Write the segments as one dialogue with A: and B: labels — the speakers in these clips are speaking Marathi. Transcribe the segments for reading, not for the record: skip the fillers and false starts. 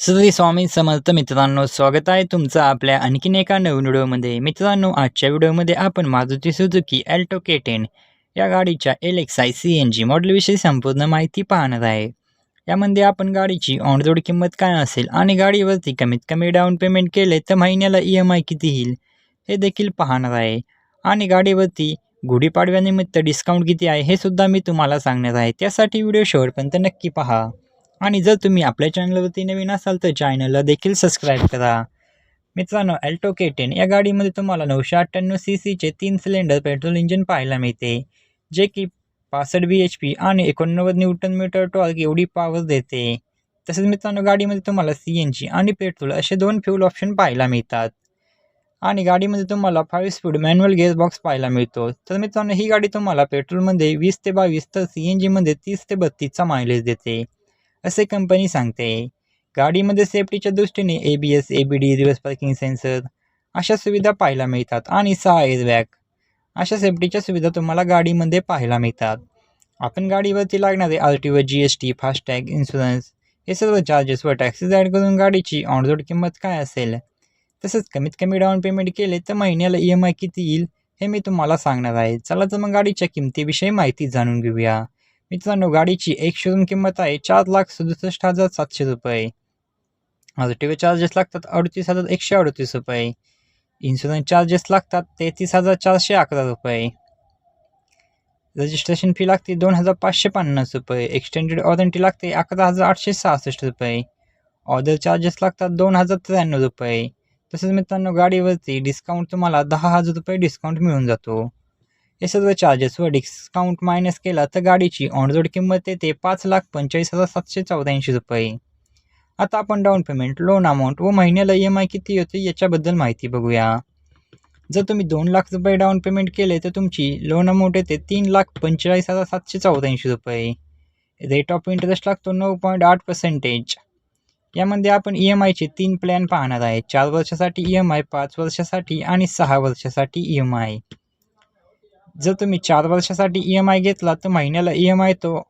A: श्री स्वामी समर्थ मित्रांनो, स्वागत आहे तुमचं आपल्या आणखीन एका नवीन व्हिडिओमध्ये. मित्रांनो, आजच्या व्हिडिओमध्ये आपण मारुती सुझुकी अल्टो K10 या गाडीच्या LXi CNG मॉडेलविषयी संपूर्ण माहिती पाहणार आहे. यामध्ये आपण गाडीची ऑन रोड किंमत काय असेल आणि गाडीवरती कमीत कमी डाऊन पेमेंट केले तर महिन्याला EMI किती येईल हे देखील पाहणार आहे. आणि गाडीवरती गुढीपाडव्यानिमित्त डिस्काउंट किती आहे हे सुद्धा मी तुम्हाला सांगणार आहे. त्यासाठी व्हिडिओ शेवटपर्यंत नक्की पहा. आणि जर तुम्ही आपल्या चॅनलवरती नवीन असाल तर चॅनलला देखील सबस्क्राईब करा. मित्रांनो, अल्टो K10 या गाडीमध्ये तुम्हाला 998 CCचे 3 सिलेंडर पेट्रोल इंजिन पाहायला मिळते, जे की 65 bhp आणि 89 न्यूटन मीटर टॉर्क एवढी पॉवर देते. तसेच मित्रांनो, गाडीमध्ये तुम्हाला CNG आणि पेट्रोल असे 2 फ्यूल ऑप्शन पाहायला मिळतात. आणि गाडीमध्ये तुम्हाला 5 स्पीड मॅन्युअल गिअरबॉक्स पाहायला मिळतो. तर मित्रांनो, ही गाडी तुम्हाला पेट्रोलमध्ये 20 ते 22 तर CNGमध्ये 30 ते 32चा मायलेज देते, असे कंपनी सांगते. गाडीमध्ये सेफ्टीच्या दृष्टीने ABS, ABD, reverse parking sensor अशा सुविधा पाहायला मिळतात आणि 6 एअरबॅग अशा सेफ्टीच्या सुविधा तुम्हाला गाडीमध्ये पाहायला मिळतात. आपण गाडीवरती लागणारे RTO, GST, फास्टॅग, इन्शुरन्स हे सर्व चार्जेस व टॅक्सेस ॲड करून गाडीची ऑन रोड किंमत काय असेल, तसंच कमीत कमी डाऊन पेमेंट केले तर महिन्याला EMI किती येईल हे मी तुम्हाला सांगणार आहे. चला तर मग गाडीच्या किमतीविषयी माहिती जाणून घेऊया. मित्रांनो, गाडीची एक शोरूम किंमत आहे 4,67,700 रुपये. RTO चार्जेस लागतात 38,138 रुपये. इन्शुरन्स चार्जेस लागतात 33,411 रुपये. रजिस्ट्रेशन फी लागते 2,550 रुपये. एक्सटेंडेड वॉरंटी लागते 11,866 रुपये. ऑर्डर चार्जेस लागतात 2,093 रुपये. तसेच मित्रांनो, गाडीवरती डिस्काउंट तुम्हाला 10,000 रुपये डिस्काउंट मिळून जातो. हे सर्व चार्जेस व डिस्काउंट मायनस केला तर गाडीची ऑन रोड किंमत येते 5,45,784 रुपये. आता आपण डाऊन पेमेंट, लोन अमाऊंट व महिन्याला EMI किती होते याच्याबद्दल माहिती बघूया. जर तुम्ही 2 लाख रुपये डाऊन पेमेंट केले तर तुमची लोन अमाऊंट येते 3,45,784 रुपये. रेट ऑफ इंटरेस्ट लागतो 9.8%. यामध्ये आपण EMIचे 3 प्लॅन पाहणार आहे. 4 वर्षासाठी EMI, 5 वर्षासाठी आणि 6 वर्षासाठी EMI. जर तुम्ही 4 वर्षासाठी EMI घेतला तर महिन्याला EMI तो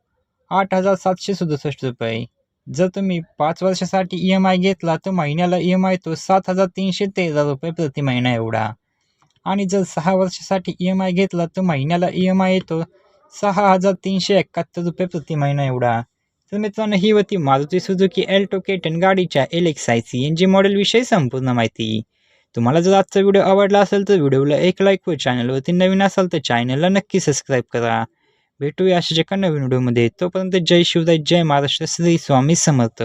A: 8,767 रुपये. जर तुम्ही 5 वर्षासाठी EMI घेतला तर महिन्याला EMI तो 7,313 रुपये प्रति महिना एवढा. आणि जर 6 वर्षासाठी EMI घेतला तर महिन्याला EMI येतो 6,371 रुपये प्रति महिना एवढा. तर मित्रांनो, ही होती मारुती सुझुकी अल्टो K10 गाडीच्या LXi CNG मॉडेलविषयी संपूर्ण माहिती. तुम्हाला जर आजचा व्हिडिओ आवडला असेल तर व्हिडिओला एक लाईक व चॅनलवरती नवीन असाल तर चॅनलला नक्की सबस्क्राईब करा. भेटूया अशाच एका नवीन व्हिडिओमध्ये. तोपर्यंत जय शिवराय, जय महाराष्ट्र, श्री स्वामी समर्थ.